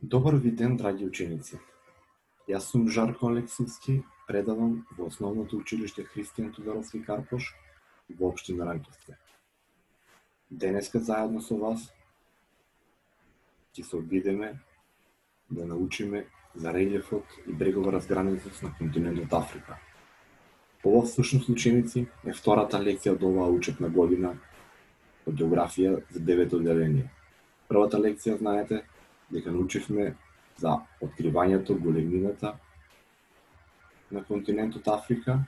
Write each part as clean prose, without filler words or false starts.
Добар ви ден, драги ученици! Јас сум Жарко Алексовски, предавам во основното училиште Христијан Тодоровски Карпош во општина Ранковци. Денеска заедно со вас ќе се обидеме да научиме за релјефот и брегова разгранетост на континентот Африка. Ова всушност, ученици, е втората лекција од оваа учебна година од географија за 9-то одделение. Првата лекција, знаете, дека научивме за откривањето, големината на континентот Африка.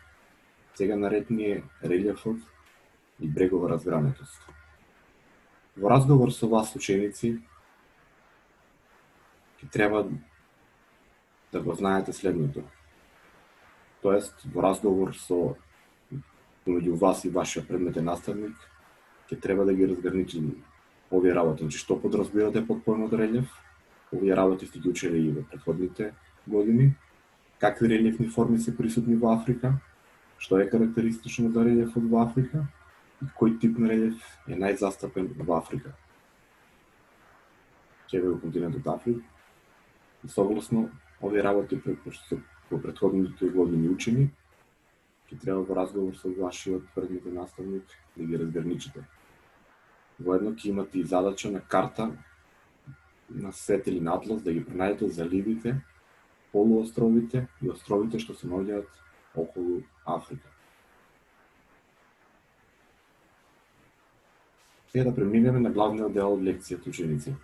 Сега наред ни е релјефот и брегова разгранетост. Во разговор со вас, ученици, ќе треба да го знаете следното. Тоест, во разговор со помеѓу вас и вашиот предметен наставник, ќе треба да ги разграничите овие работи. Значи, што подразбирате под поимот релјеф? Овие работи сте ги учели и во претходните години. Какви релјефни форми се присутни во Африка? Што е карактеристично за релјефот во Африка? И кој тип на релјеф е најзастапен во Африка? Ќе во континентот Африка. И согласно овие работи што во претходните години учени, ќе треба во разговор со вашиот предметен наставник да ги разграничите. Воедно ќе имате и задача на карта на свет или на атлас да ги пронајдете заливите, полуостровите и островите што се наоѓаат околу Африка. Сега да преминеме на главниот дел од лекцијата, ученици.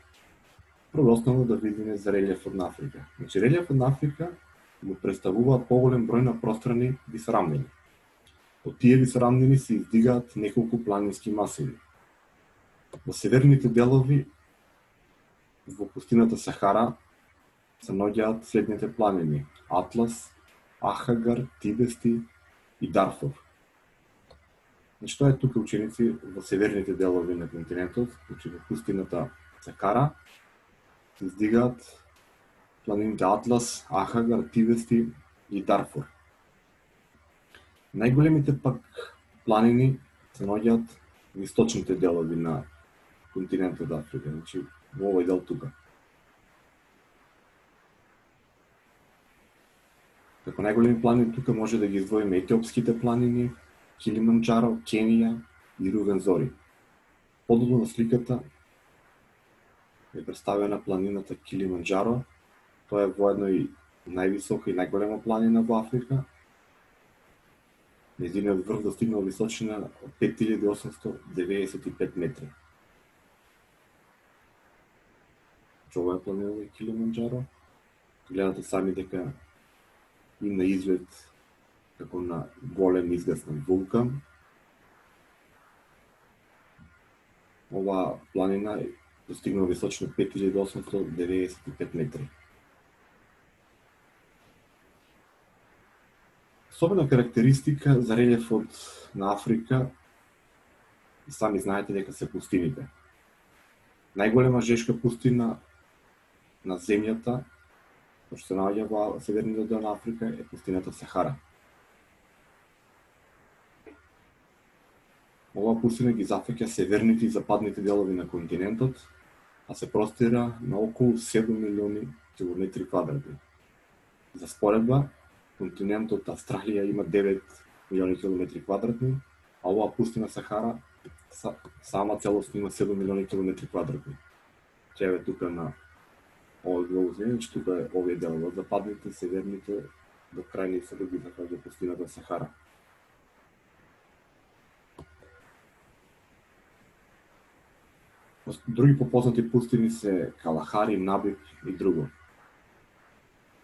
Прво основно да видиме за релјефот на Африка. Значи, релјефот на Африка го представува поголем број на пространи висорамнини. Од тие висорамнини се издигаат неколку планински масиви. Во северните делови во пустината Сахара се наоѓаат следните планини: Атлас, Ахагар, Тибести и Дарфур. Значи, тоа е тука, ученици, во северните делови на континентот, значи во пустината Сахара, се издигаат планините Атлас, Ахагар, Тибести и Дарфур. Најголемите пак планини се наоѓаат во источните делови на континентот Африка, значи во овој дел тука. Како најголеми планини тука може да ги издвоиме етиопските планини, Килиманџаро, Кенија и Рувензори. Подолу на сликата е представена планината Килиманџаро. Тоа е воедно и највисока и најголема планина во Африка. Нејзиниот врв достигнал височина од 5895 метри. Ова е планина Килиманџаро. Гледате сами дека има изглед како на голем изгаснат вулкан. Ова планина достигнала височина 5895 метри. Особена карактеристика за релјефот на Африка, и сами знаете дека се пустините. Најголема жешка пустина на земјата, што се наоѓа во северниот дел на Африка, е пустината Сахара. Оваа пустина ги зафаќа северните и западните делови на континентот, а се простира на околу 7 милиони километри квадратни. За споредба, континентот Австралија има 9 милиони километри квадратни, а оваа пустина Сахара сама целосно има 7 милиони километри квадратни. Ќе тука на овој глобус, че тука е овие делови од западните, северните до крајни се да ги зафаќа пустината Сахара. Други попознати пустини се Калахари, Набиб и друго.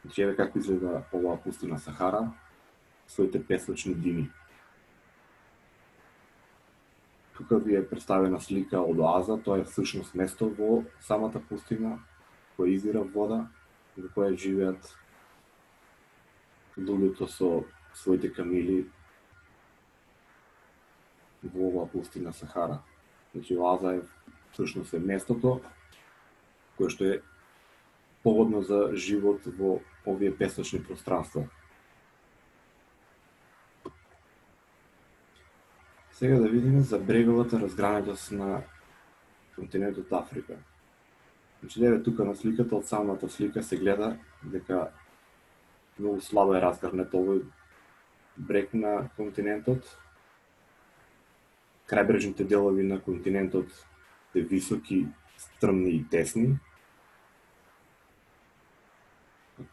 Значи, еве како изгледа оваа пустина Сахара, своите песочни дими. Тука ви е представена слика од оаза, тоа е всушност место во самата пустина, која извира вода, во која живеат луѓето со своите камили во оваа пустина Сахара. Значи, оаза е всушност е местото кое што е погодно за живот во овие песочни пространства. Сега да видиме за бреговата разгранетост на континентот Африка. Значи, еве тука на сликата, од самата слика се гледа дека многу слабо е разгрнет овој брег на континентот. Крајбрежните делови на континентот се високи, стрмни и тесни.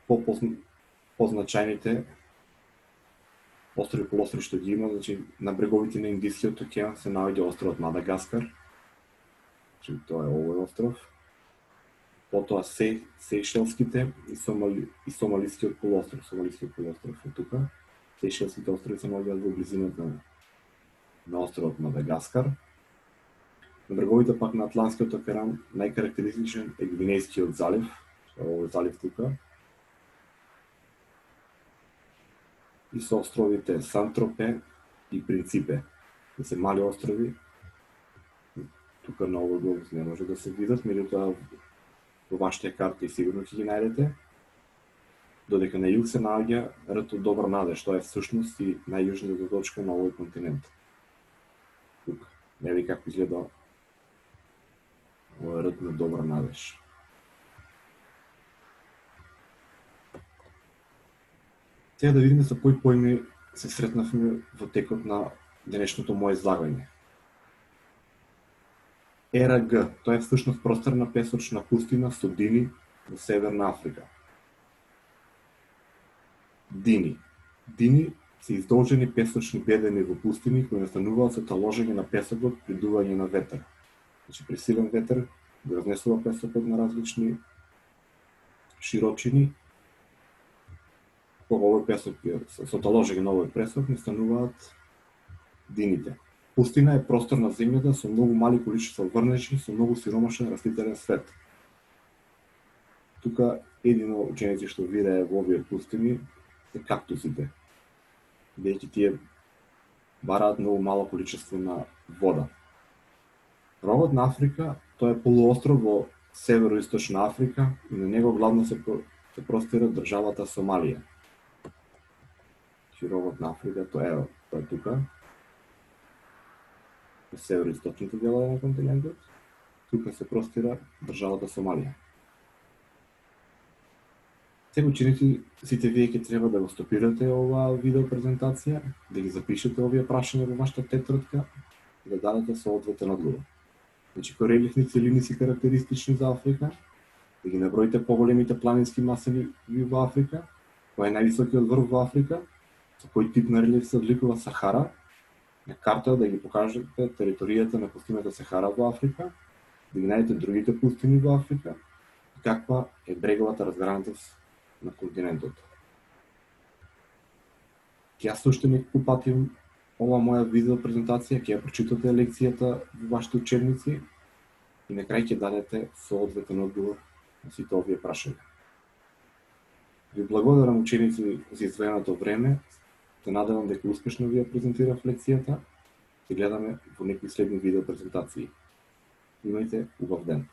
Позначајните острови и полуострови што ги има, значи на бреговите на Индискиот океан се наоѓа островот Мадагаскар. Значи тоа е овој остров. Потоа Сејшелските и Сомалискиот полуостров. Сомалискиот полуостров е тука. Сејшелските острови се наоѓаат во близината на островот Мадагаскар. На бреговите пак на Атлантскиот океан најкарактеристичен е Гвинејскиот залив, овој залив тука. И со островите Сан-Тропе и Принципе. Да се мали острови. Тука на овој глобус не може да се видат, меѓутоа во вашите карти сигурно ќе ги најдете. Додека на југ се наоѓа ртот Добра надеж, тоа е всушност и најјужната точка на овој континент. Тука, еве како изгледа овој рт на Добра надеж. Сега да видиме со кои поими се сретнавме во текот на денешното мое излагање. ЕРГ, тоа е всушност просторна песочна пустина со дини во Северна Африка. Дини. Дини се издолжени песочни бедеми во пустини кои настануваат со таложење на песокот при дување на ветер. Значи при силен ветер го разнесува песокот на различни широчини. Кога овој песок со таложење на овој песок настануваат дините. Пустина е простор на земјата со многу мали количества врнежи, со многу сиромашен растителен свет. Тука едино ученици што видее во овие пустини се кактусите, бидејќи тие бараат многу мало количество на вода. Рогот на Африка, тоа е полуостров во североисточна Африка и на него главно се простира државата Сомалија. Рогот на Африка, тоа е тука. На североисточните делови на континентот, тука се простира државата Сомалија. Сега ученици, сите вие ќе треба да го стопирате оваа видео презентација, да ги запишете овие прашања во вашата тетрадка и да дадете соодветен одговор. Значи, кои релифни целини се карактеристични за Африка, да ги наброите поголемите планински масиви во Африка, кој е највисокиот врв во Африка, со кој тип на релиф се одликува Сахара, на карта да ги покажете територијата на пустината Сахара во Африка, да ги најдете другите пустини во Африка и каква е бреговата разгранатост на континентот. Ќе ја слушате неколку пати ова моја видео презентација, ќе ја прочитате лекцијата во вашите учебници и на крај ќе дадете соодветен одговор на сите овие прашања. Ви благодарам ученици за издвоеното време. Се надевам дека успешно ви ја презентирав лекцијата. Се гледаме во некои следни видео презентации. Имајте убав ден.